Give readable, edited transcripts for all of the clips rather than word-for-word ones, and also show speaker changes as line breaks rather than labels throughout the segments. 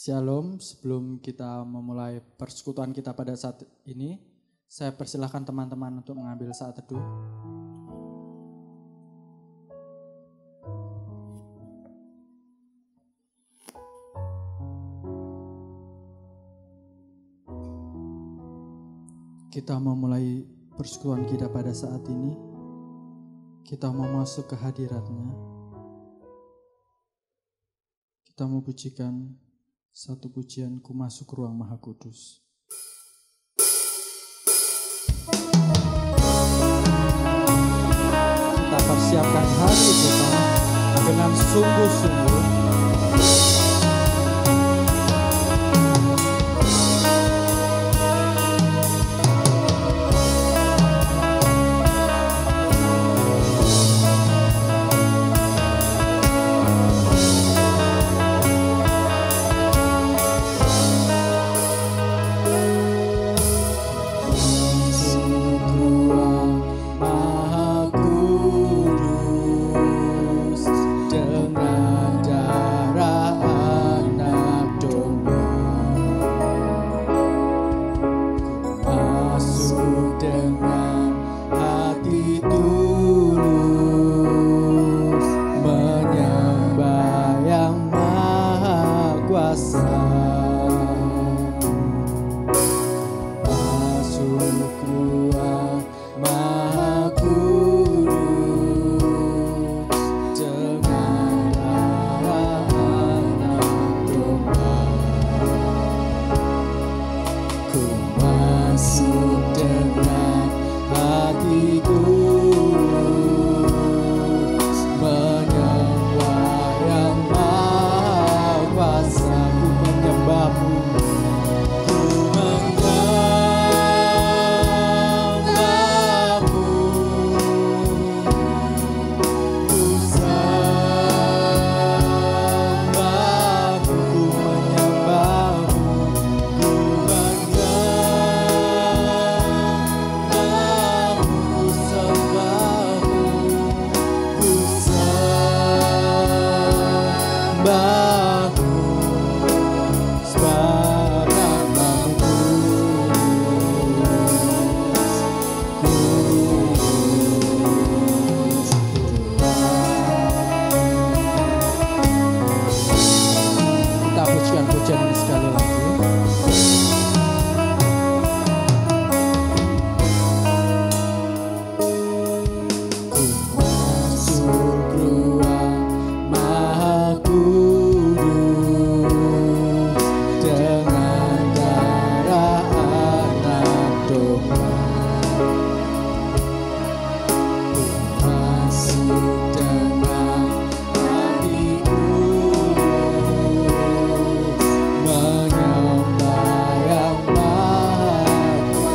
Shalom, sebelum kita memulai persekutuan kita pada saat ini, saya persilahkan teman-teman untuk mengambil saat teduh. Kita memulai persekutuan kita pada saat ini, kita mau masuk ke hadirat-Nya. Kita mau pujikan satu pujian, Ku Masuk Ruang Maha Kudus. Kita persiapkan hati kita dengan sungguh-sungguh.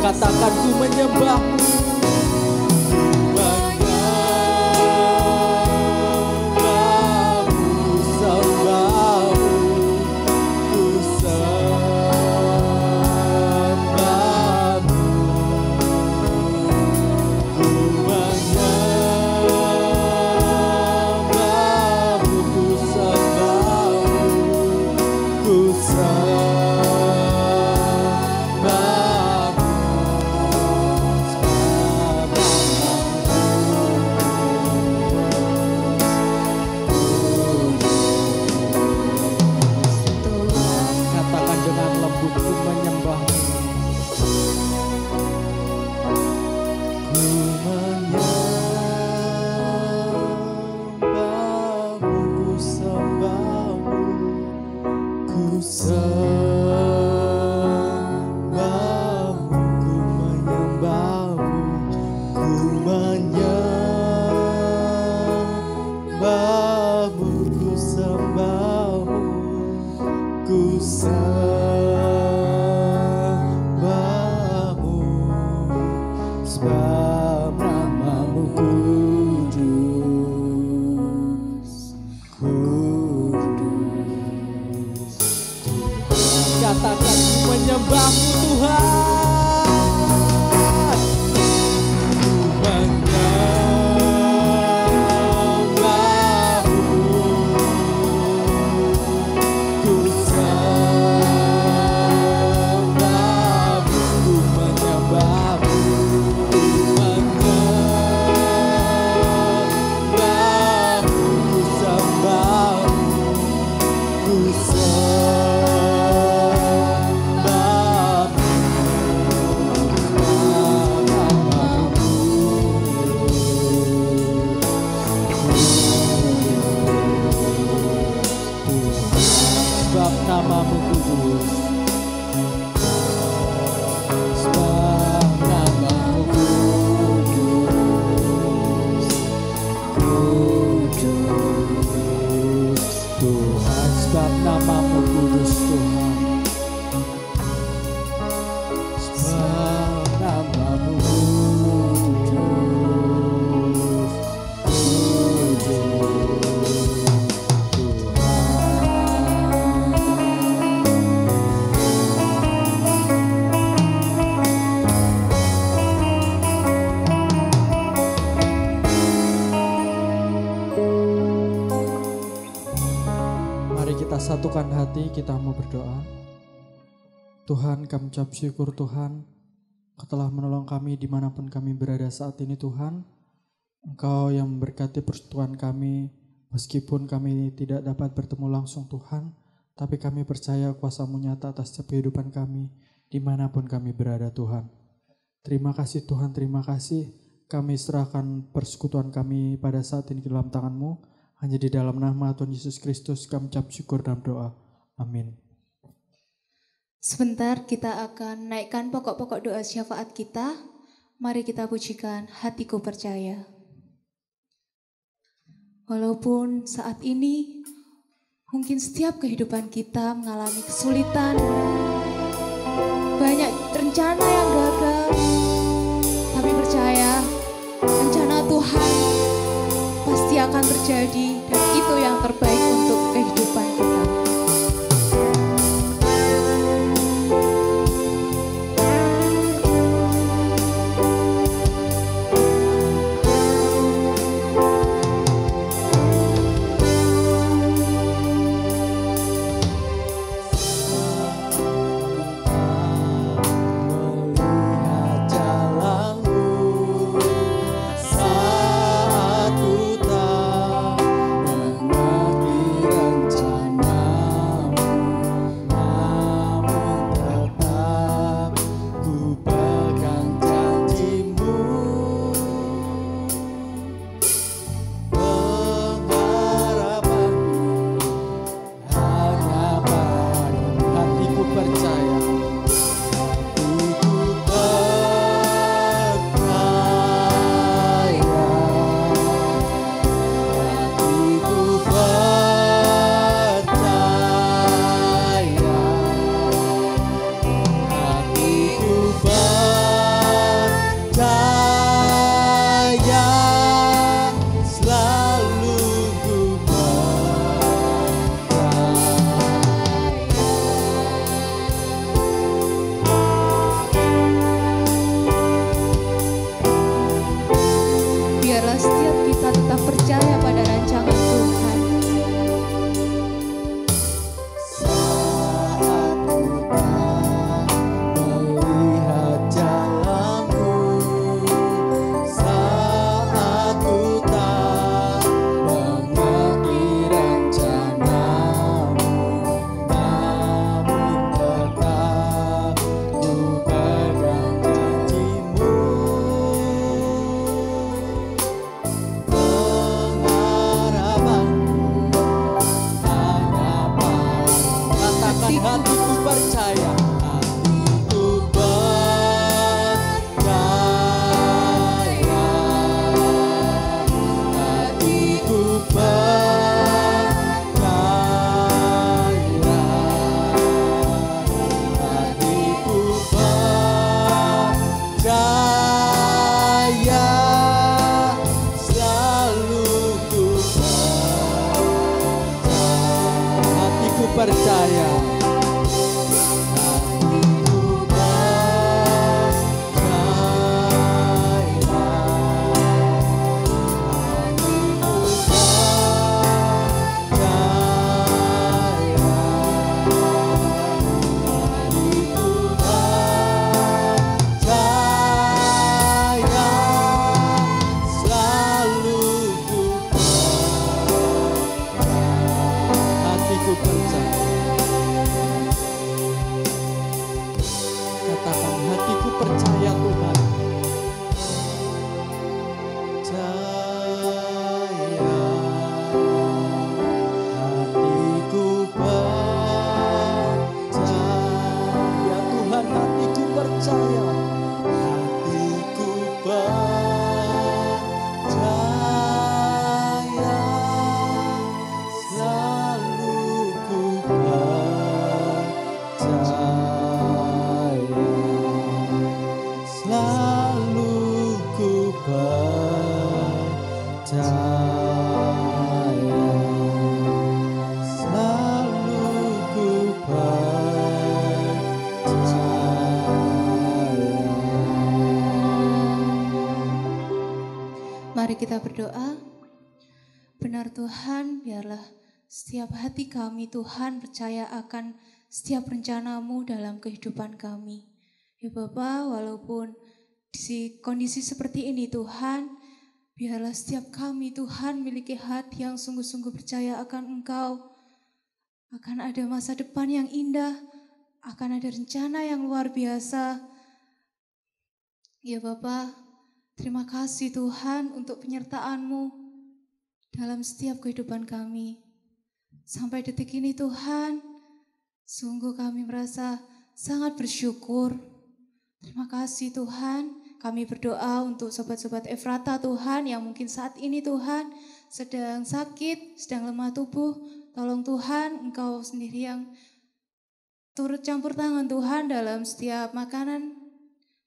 Katakan ku menyembahmu. Katakan menyembahmu Tuhan. Menyembahmu, ku Satukan hati, kita mau berdoa. Tuhan, kami ucap syukur Tuhan, Kau telah menolong kami dimanapun kami berada saat ini Tuhan. Engkau yang memberkati persekutuan kami, meskipun kami tidak dapat bertemu langsung Tuhan, tapi kami percaya kuasa-Mu nyata atas setiap kehidupan kami, dimanapun kami berada Tuhan. Terima kasih Tuhan, terima kasih. Kami serahkan persekutuan kami pada saat ini ke dalam tangan-Mu. Hanya di dalam nama Tuhan Yesus Kristus kami ucap syukur dalam doa. Amin.
Sebentar kita akan naikkan pokok-pokok doa syafaat kita. Mari kita pujikan Hatiku Percaya. Walaupun saat ini mungkin setiap kehidupan kita mengalami kesulitan, banyak rencana yang gagal, tapi percaya rencana Tuhan pasti akan terjadi dan itu yang terbaik untuk kehidupan kita. Mari kita berdoa. Benar Tuhan, biarlah setiap hati kami Tuhan percaya akan setiap rencana-Mu dalam kehidupan kami. Ya Bapa, walaupun di kondisi seperti ini Tuhan, biarlah setiap kami Tuhan miliki hati yang sungguh-sungguh percaya akan Engkau. Akan ada masa depan yang indah, akan ada rencana yang luar biasa. Ya Bapa, terima kasih Tuhan untuk penyertaan-Mu dalam setiap kehidupan kami. Sampai detik ini Tuhan, sungguh kami merasa sangat bersyukur. Terima kasih Tuhan, kami berdoa untuk sobat-sobat Efrata Tuhan yang mungkin saat ini Tuhan sedang sakit, sedang lemah tubuh. Tolong Tuhan, Engkau sendiri yang turut campur tangan Tuhan dalam setiap makanan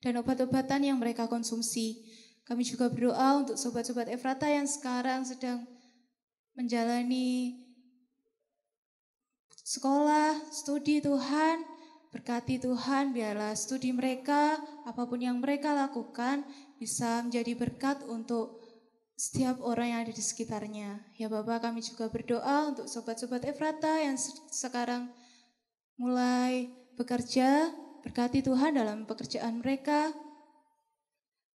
dan obat-obatan yang mereka konsumsi. Kami juga berdoa untuk sobat-sobat Efrata yang sekarang sedang menjalani sekolah, studi Tuhan. Berkati Tuhan, biarlah studi mereka, apapun yang mereka lakukan, bisa menjadi berkat untuk setiap orang yang ada di sekitarnya. Ya Bapak, kami juga berdoa untuk sobat-sobat Efrata yang sekarang mulai bekerja. Berkati Tuhan dalam pekerjaan mereka,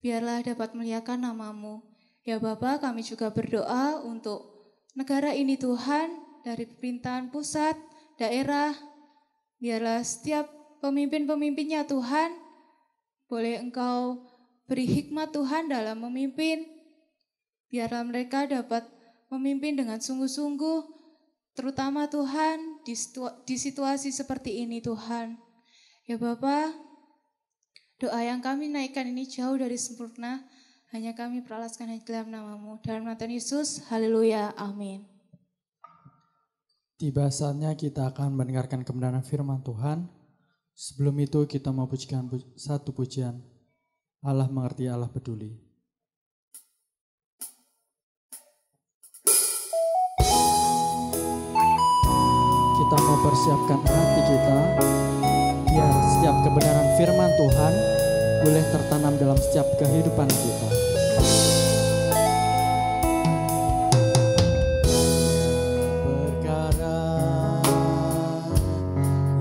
biarlah dapat memuliakan nama-Mu. Ya Bapa, kami juga berdoa untuk negara ini Tuhan, dari pemerintahan pusat, daerah, biarlah setiap pemimpin-pemimpinnya Tuhan, boleh Engkau beri hikmat Tuhan dalam memimpin, biarlah mereka dapat memimpin dengan sungguh-sungguh, terutama Tuhan di situasi seperti ini Tuhan. Ya Bapa, doa yang kami naikkan ini jauh dari sempurna, hanya kami peralaskan hanya dalam nama-Mu. Dalam nama Tuhan Yesus, haleluya, amin.
Tiba saatnya kita akan mendengarkan kebenaran firman Tuhan. Sebelum itu kita mau pujikan satu pujian. Allah mengerti, Allah peduli. Kita mau persiapkan hati kita, biar setiap kebenaran firman Tuhan boleh tertanam dalam setiap kehidupan kita. Perkara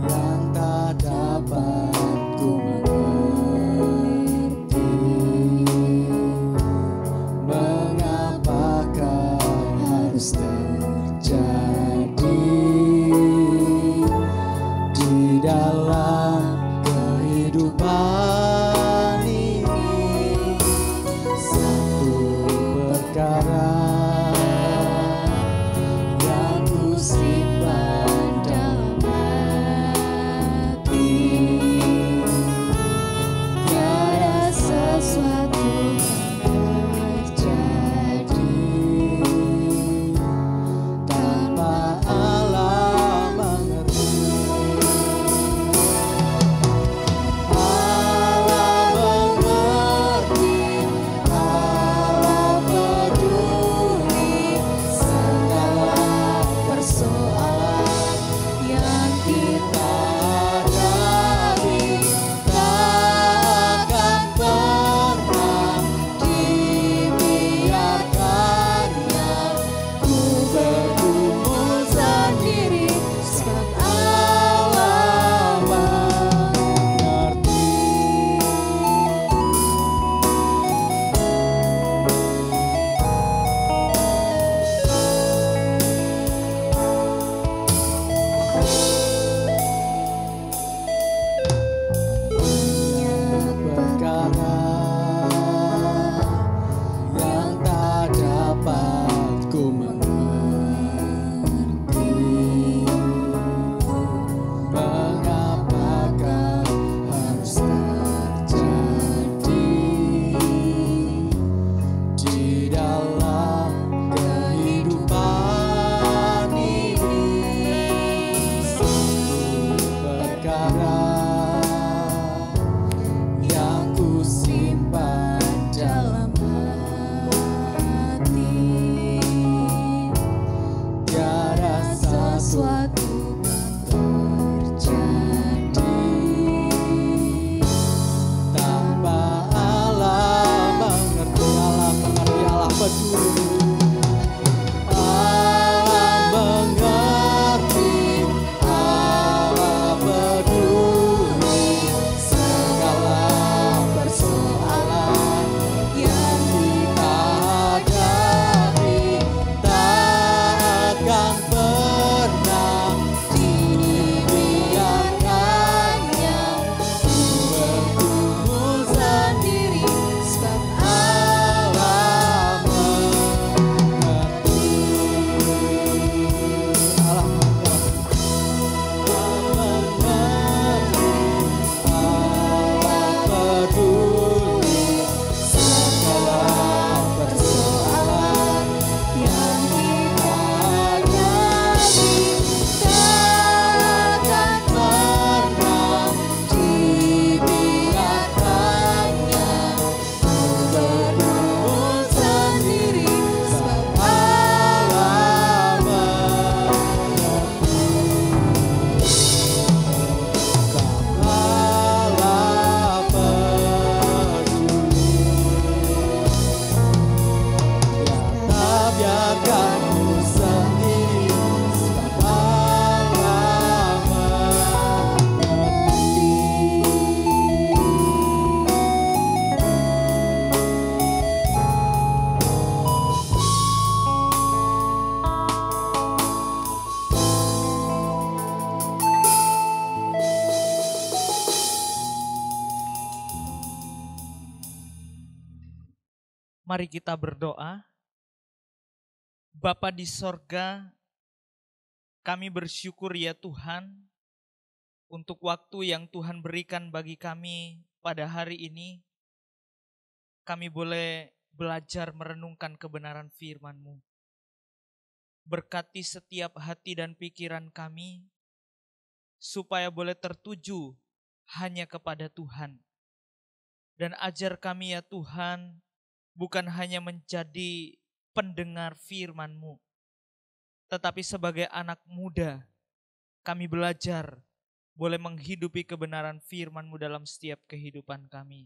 yang tak dapat ku mengerti, mengapakah harus terjadi di dalam kehidupan ini. Satu perkara yang ku simpan dalam hati, tiada sesuatu yang terjadi tanpa Allah mengerti.
Mari kita berdoa. Bapa di sorga, kami bersyukur ya Tuhan untuk waktu yang Tuhan berikan bagi kami pada hari ini. Kami boleh belajar merenungkan kebenaran firman-Mu. Berkati setiap hati dan pikiran kami, supaya boleh tertuju hanya kepada Tuhan. Dan ajar kami ya Tuhan, bukan hanya menjadi pendengar firman-Mu, tetapi sebagai anak muda, kami belajar boleh menghidupi kebenaran firman-Mu dalam setiap kehidupan kami.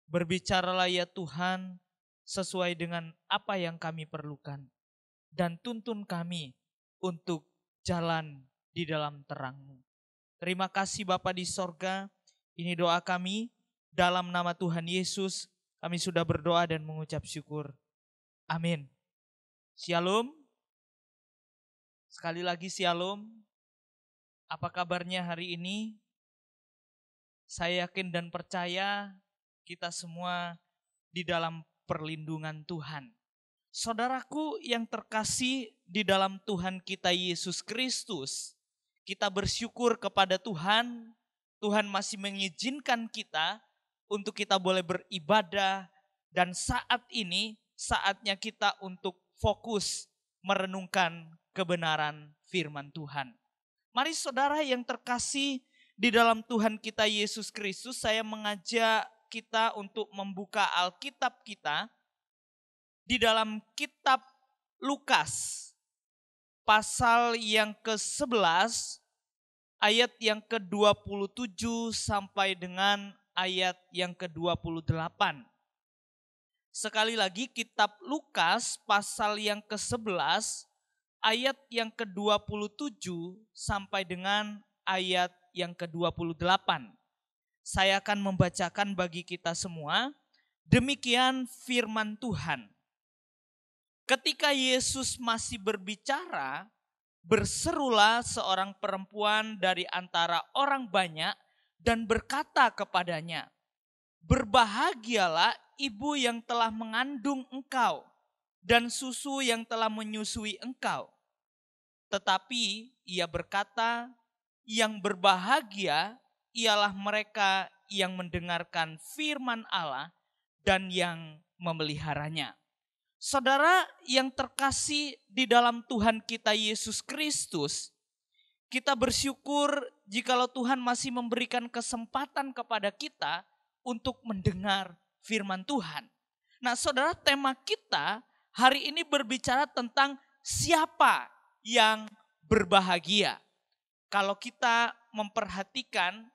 Berbicaralah ya Tuhan, sesuai dengan apa yang kami perlukan. Dan tuntun kami untuk jalan di dalam terang-Mu. Terima kasih Bapa di sorga, ini doa kami, dalam nama Tuhan Yesus, kami sudah berdoa dan mengucap syukur. Amin. Shalom. Sekali lagi shalom. Apa kabarnya hari ini? Saya yakin dan percaya kita semua di dalam perlindungan Tuhan. Saudaraku yang terkasih di dalam Tuhan kita Yesus Kristus, kita bersyukur kepada Tuhan. Tuhan masih mengizinkan kita untuk kita boleh beribadah, dan saat ini saatnya kita untuk fokus merenungkan kebenaran firman Tuhan. Mari saudara yang terkasih di dalam Tuhan kita Yesus Kristus, saya mengajak kita untuk membuka Alkitab kita di dalam kitab Lukas pasal yang ke-11 ayat yang ke-27 sampai dengan ayat yang ke-28. Sekali lagi kitab Lukas pasal yang ke-11 ayat yang ke-27 sampai dengan ayat yang ke-28. Saya akan membacakan bagi kita semua. Demikian firman Tuhan. Ketika Yesus masih berbicara, berserulah seorang perempuan dari antara orang banyak dan berkata kepadanya, "Berbahagialah ibu yang telah mengandung engkau dan susu yang telah menyusui engkau." Tetapi ia berkata, "Yang berbahagia ialah mereka yang mendengarkan firman Allah dan yang memeliharanya." Saudara yang terkasih di dalam Tuhan kita Yesus Kristus, kita bersyukur jikalau Tuhan masih memberikan kesempatan kepada kita untuk mendengar firman Tuhan. Nah saudara, tema kita hari ini berbicara tentang siapa yang berbahagia. Kalau kita memperhatikan,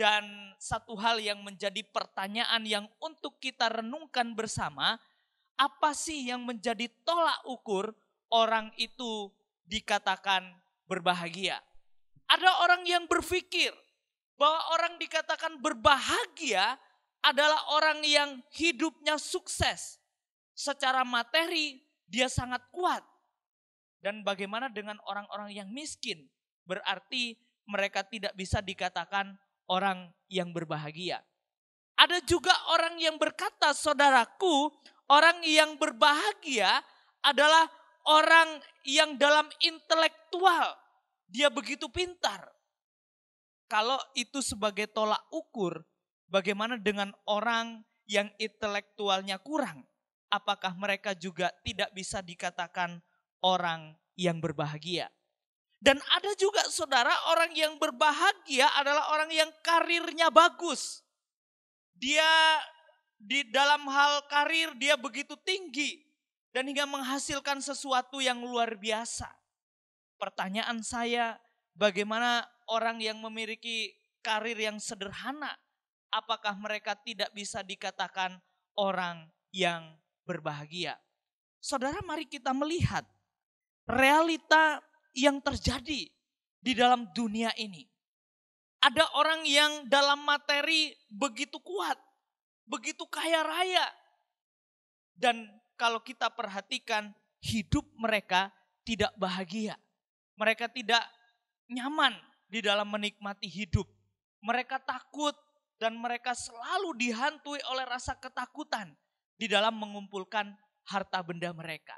dan satu hal yang menjadi pertanyaan yang untuk kita renungkan bersama, apa sih yang menjadi tolak ukur orang itu dikatakan berbahagia? Ada orang yang berpikir bahwa orang dikatakan berbahagia adalah orang yang hidupnya sukses. Secara materi dia sangat kuat. Dan bagaimana dengan orang-orang yang miskin? Berarti mereka tidak bisa dikatakan orang yang berbahagia. Ada juga orang yang berkata, saudaraku, orang yang berbahagia adalah orang yang dalam intelektual, dia begitu pintar. Kalau itu sebagai tolak ukur, bagaimana dengan orang yang intelektualnya kurang? Apakah mereka juga tidak bisa dikatakan orang yang berbahagia? Dan ada juga saudara, orang yang berbahagia adalah orang yang karirnya bagus. Dia di dalam hal karir dia begitu tinggi dan hingga menghasilkan sesuatu yang luar biasa. Pertanyaan saya, bagaimana orang yang memiliki karir yang sederhana, apakah mereka tidak bisa dikatakan orang yang berbahagia? Saudara, mari kita melihat realita yang terjadi di dalam dunia ini. Ada orang yang dalam materi begitu kuat, begitu kaya raya. Dan kalau kita perhatikan, hidup mereka tidak bahagia. Mereka tidak nyaman di dalam menikmati hidup. Mereka takut dan mereka selalu dihantui oleh rasa ketakutan. di dalam mengumpulkan harta benda mereka.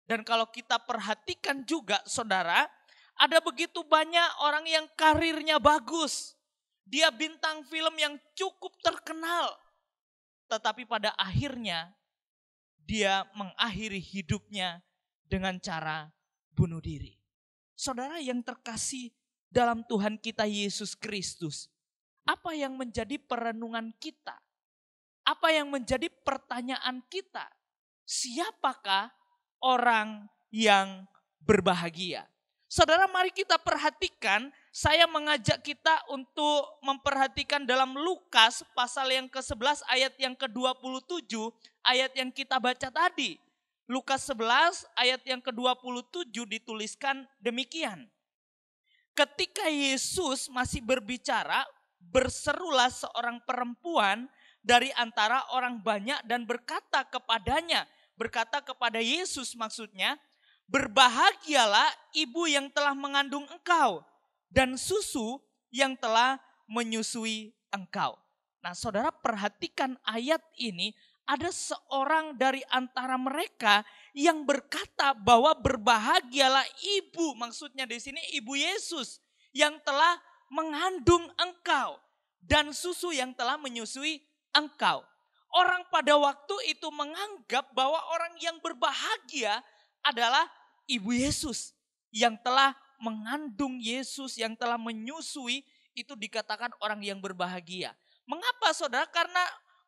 Dan kalau kita perhatikan juga saudara, ada begitu banyak orang yang karirnya bagus. Dia bintang film yang cukup terkenal. Tetapi pada akhirnya dia mengakhiri hidupnya dengan cara bunuh diri. Saudara yang terkasih dalam Tuhan kita Yesus Kristus, apa yang menjadi perenungan kita? Apa yang menjadi pertanyaan kita? Siapakah orang yang berbahagia? Saudara, mari kita perhatikan. Saya mengajak kita untuk memperhatikan dalam Lukas pasal yang ke-11 ayat yang ke-27, ayat yang kita baca tadi. Lukas 11 ayat yang ke-27 dituliskan demikian. Ketika Yesus masih berbicara, berserulah seorang perempuan dari antara orang banyak dan berkata kepada Yesus maksudnya, berbahagialah ibu yang telah mengandung engkau dan susu yang telah menyusui engkau. Nah, saudara perhatikan ayat ini, ada seorang dari antara mereka yang berkata bahwa berbahagialah ibu, maksudnya di sini ibu Yesus yang telah mengandung engkau dan susu yang telah menyusui engkau. Orang pada waktu itu menganggap bahwa orang yang berbahagia adalah ibu Yesus yang telah mengandung Yesus, yang telah menyusui, itu dikatakan orang yang berbahagia. Mengapa saudara? Karena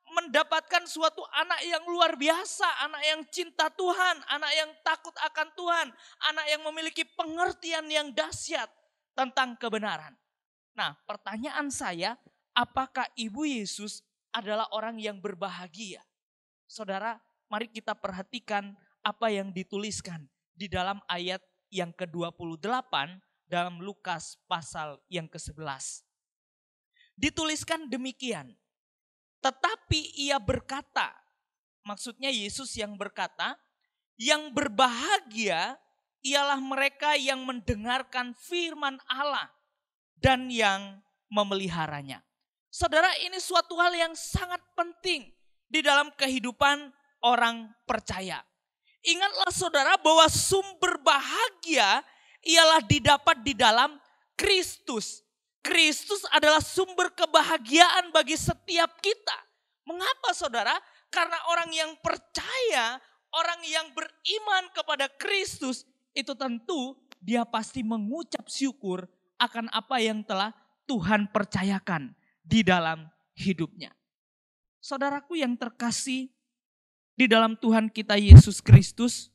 mendapatkan suatu anak yang luar biasa, anak yang cinta Tuhan, anak yang takut akan Tuhan, anak yang memiliki pengertian yang dahsyat tentang kebenaran. Nah, pertanyaan saya, apakah ibu Yesus adalah orang yang berbahagia? Saudara, mari kita perhatikan apa yang dituliskan di dalam ayat yang ke-28 dalam Lukas pasal yang ke-11. Dituliskan demikian. Tetapi ia berkata, maksudnya Yesus yang berkata, yang berbahagia ialah mereka yang mendengarkan firman Allah dan yang memeliharanya. Saudara, ini suatu hal yang sangat penting di dalam kehidupan orang percaya. Ingatlah saudara bahwa sumber bahagia ialah didapat di dalam Kristus. Kristus adalah sumber kebahagiaan bagi setiap kita. Mengapa saudara? Karena orang yang percaya, orang yang beriman kepada Kristus, itu tentu dia pasti mengucap syukur akan apa yang telah Tuhan percayakan di dalam hidupnya. Saudaraku yang terkasih di dalam Tuhan kita Yesus Kristus,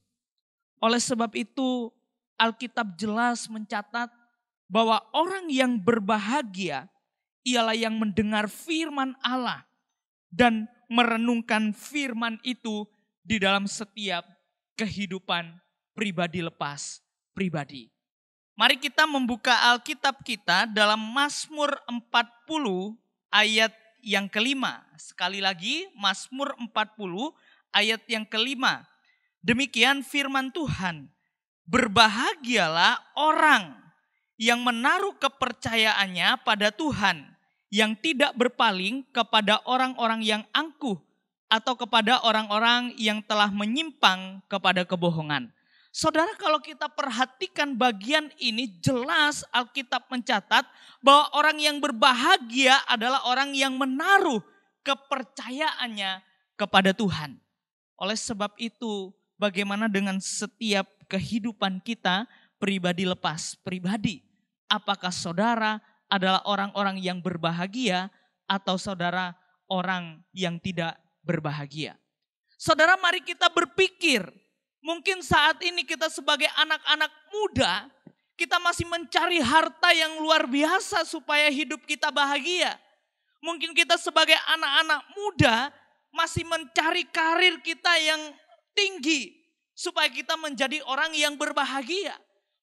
oleh sebab itu Alkitab jelas mencatat bahwa orang yang berbahagia ialah yang mendengar firman Allah dan merenungkan firman itu di dalam setiap kehidupan pribadi lepas pribadi. Mari kita membuka Alkitab kita dalam Mazmur 40 ayat yang kelima. Sekali lagi Mazmur 40 ayat yang kelima. Demikian firman Tuhan. Berbahagialah orang yang menaruh kepercayaannya pada Tuhan, yang tidak berpaling kepada orang-orang yang angkuh atau kepada orang-orang yang telah menyimpang kepada kebohongan. Saudara, kalau kita perhatikan bagian ini, jelas Alkitab mencatat bahwa orang yang berbahagia adalah orang yang menaruh kepercayaannya kepada Tuhan. Oleh sebab itu, bagaimana dengan setiap kehidupan kita pribadi lepas pribadi? Apakah saudara adalah orang-orang yang berbahagia atau saudara orang yang tidak berbahagia? Saudara, mari kita berpikir. Mungkin saat ini kita sebagai anak-anak muda, kita masih mencari harta yang luar biasa supaya hidup kita bahagia. Mungkin kita sebagai anak-anak muda masih mencari karir kita yang tinggi supaya kita menjadi orang yang berbahagia.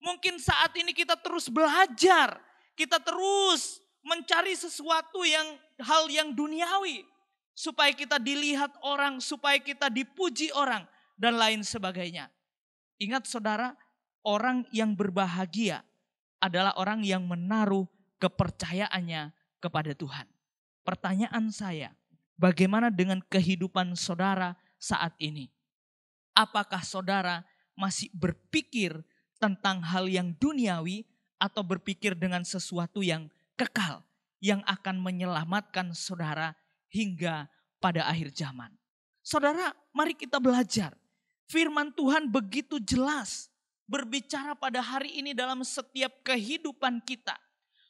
Mungkin saat ini kita terus belajar, kita terus mencari sesuatu hal yang duniawi supaya kita dilihat orang, supaya kita dipuji orang dan lain sebagainya. Ingat saudara, orang yang berbahagia adalah orang yang menaruh kepercayaannya kepada Tuhan. Pertanyaan saya, bagaimana dengan kehidupan saudara saat ini? Apakah saudara masih berpikir tentang hal yang duniawi atau berpikir dengan sesuatu yang kekal, yang akan menyelamatkan saudara hingga pada akhir zaman? Saudara, mari kita belajar. Firman Tuhan begitu jelas berbicara pada hari ini dalam setiap kehidupan kita,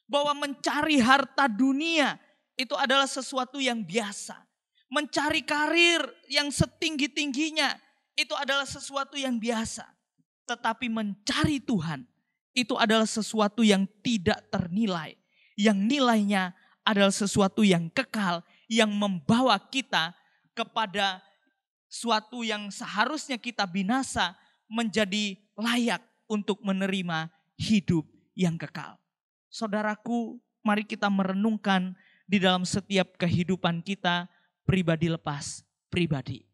bahwa mencari harta dunia itu adalah sesuatu yang biasa. Mencari karir yang setinggi-tingginya itu adalah sesuatu yang biasa. Tetapi mencari Tuhan itu adalah sesuatu yang tidak ternilai. Yang nilainya adalah sesuatu yang kekal, yang membawa kita kepada suatu yang seharusnya kita binasa menjadi layak untuk menerima hidup yang kekal. Saudaraku, mari kita merenungkan di dalam setiap kehidupan kita pribadi lepas pribadi.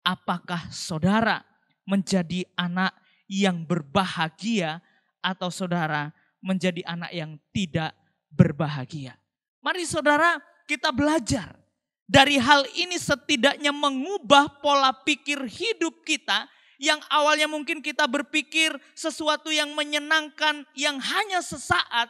Apakah saudara menjadi anak yang berbahagia atau saudara menjadi anak yang tidak berbahagia? Mari saudara kita belajar. Dari hal ini setidaknya mengubah pola pikir hidup kita yang awalnya mungkin kita berpikir sesuatu yang menyenangkan yang hanya sesaat,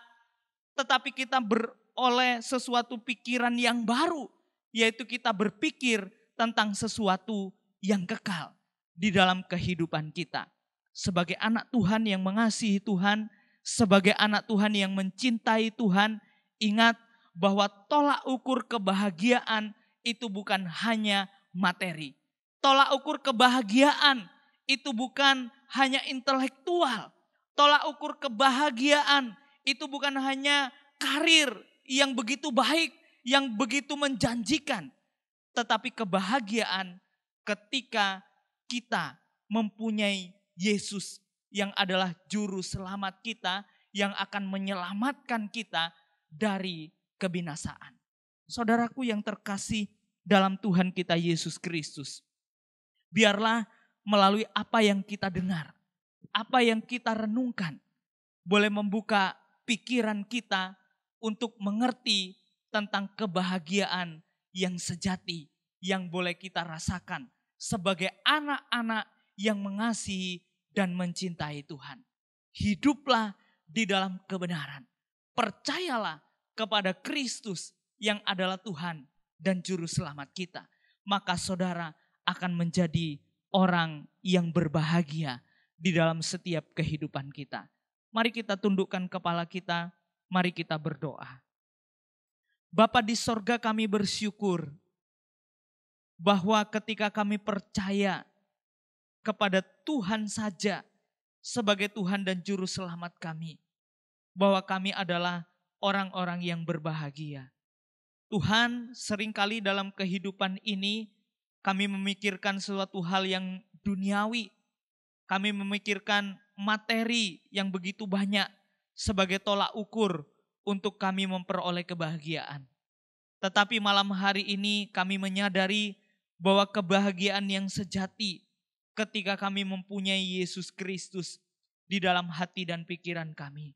tetapi kita beroleh sesuatu pikiran yang baru, yaitu kita berpikir tentang sesuatu yang kekal di dalam kehidupan kita. Sebagai anak Tuhan yang mengasihi Tuhan, sebagai anak Tuhan yang mencintai Tuhan, ingat bahwa tolak ukur kebahagiaan itu bukan hanya materi. Tolak ukur kebahagiaan itu bukan hanya intelektual. Tolak ukur kebahagiaan itu bukan hanya karir yang begitu baik, yang begitu menjanjikan. Tetapi kebahagiaan ketika kita mempunyai Yesus yang adalah juru selamat kita, yang akan menyelamatkan kita dari kebinasaan. Saudaraku yang terkasih dalam Tuhan kita Yesus Kristus, biarlah melalui apa yang kita dengar, apa yang kita renungkan, boleh membuka pikiran kita untuk mengerti tentang kebahagiaan yang sejati yang boleh kita rasakan sebagai anak-anak yang mengasihi dan mencintai Tuhan. Hiduplah di dalam kebenaran. Percayalah kepada Kristus yang adalah Tuhan dan Juru Selamat kita. Maka saudara akan menjadi orang yang berbahagia di dalam setiap kehidupan kita. Mari kita tundukkan kepala kita, mari kita berdoa. Bapa di sorga, kami bersyukur bahwa ketika kami percaya kepada Tuhan saja sebagai Tuhan dan Juru Selamat kami, bahwa kami adalah orang-orang yang berbahagia. Tuhan, seringkali dalam kehidupan ini kami memikirkan suatu hal yang duniawi. Kami memikirkan materi yang begitu banyak sebagai tolak ukur untuk kami memperoleh kebahagiaan. Tetapi malam hari ini kami menyadari bahwa kebahagiaan yang sejati ketika kami mempunyai Yesus Kristus di dalam hati dan pikiran kami.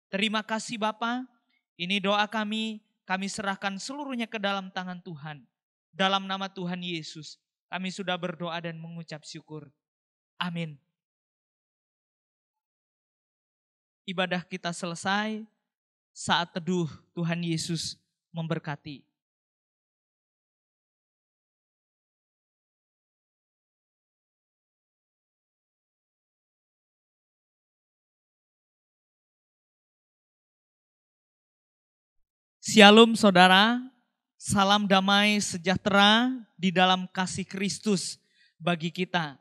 Terima kasih Bapa, ini doa kami serahkan seluruhnya ke dalam tangan Tuhan. Dalam nama Tuhan Yesus, kami sudah berdoa dan mengucap syukur. Amin. Ibadah kita selesai, saat teduh Tuhan Yesus memberkati. Shalom saudara, salam damai sejahtera di dalam kasih Kristus bagi kita.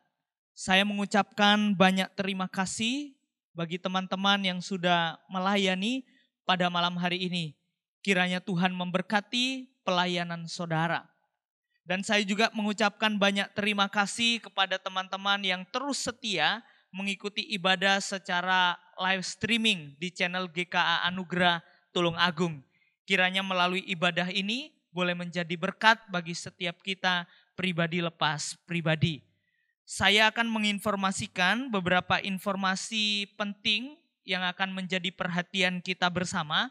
Saya mengucapkan banyak terima kasih bagi teman-teman yang sudah melayani pada malam hari ini. Kiranya Tuhan memberkati pelayanan saudara. Dan saya juga mengucapkan banyak terima kasih kepada teman-teman yang terus setia mengikuti ibadah secara live streaming di channel GKA Anugerah Tulung Agung. Kiranya melalui ibadah ini boleh menjadi berkat bagi setiap kita pribadi lepas pribadi. Saya akan menginformasikan beberapa informasi penting yang akan menjadi perhatian kita bersama.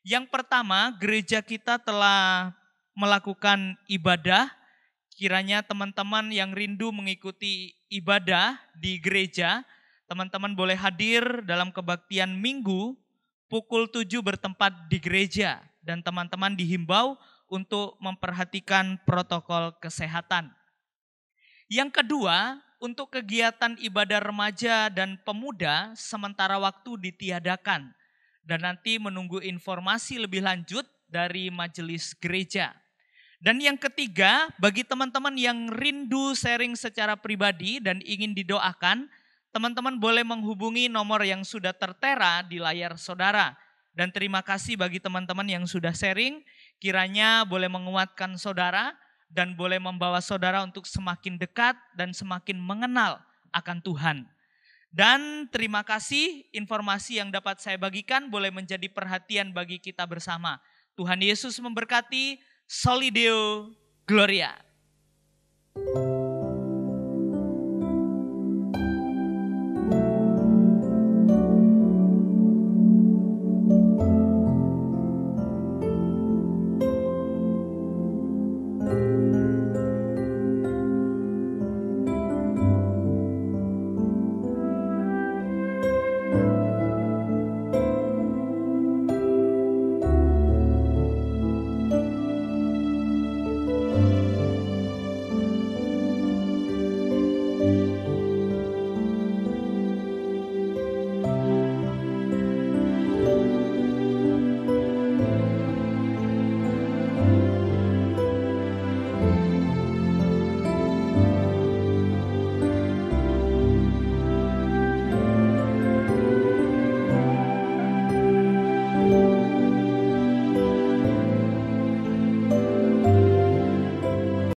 Yang pertama, gereja kita telah melakukan ibadah kiranya teman-teman yang rindu mengikuti ibadah di gereja, teman-teman boleh hadir dalam kebaktian Minggu pukul 7 bertempat di gereja. Dan teman-teman dihimbau untuk memperhatikan protokol kesehatan. Yang kedua, untuk kegiatan ibadah remaja dan pemuda sementara waktu ditiadakan. Dan nanti menunggu informasi lebih lanjut dari majelis gereja. Dan yang ketiga, bagi teman-teman yang rindu sharing secara pribadi dan ingin didoakan, teman-teman boleh menghubungi nomor yang sudah tertera di layar saudara. Dan terima kasih bagi teman-teman yang sudah sharing, kiranya boleh menguatkan saudara dan boleh membawa saudara untuk semakin dekat dan semakin mengenal akan Tuhan. Dan terima kasih informasi yang dapat saya bagikan boleh menjadi perhatian bagi kita bersama. Tuhan Yesus memberkati. Solideo Gloria.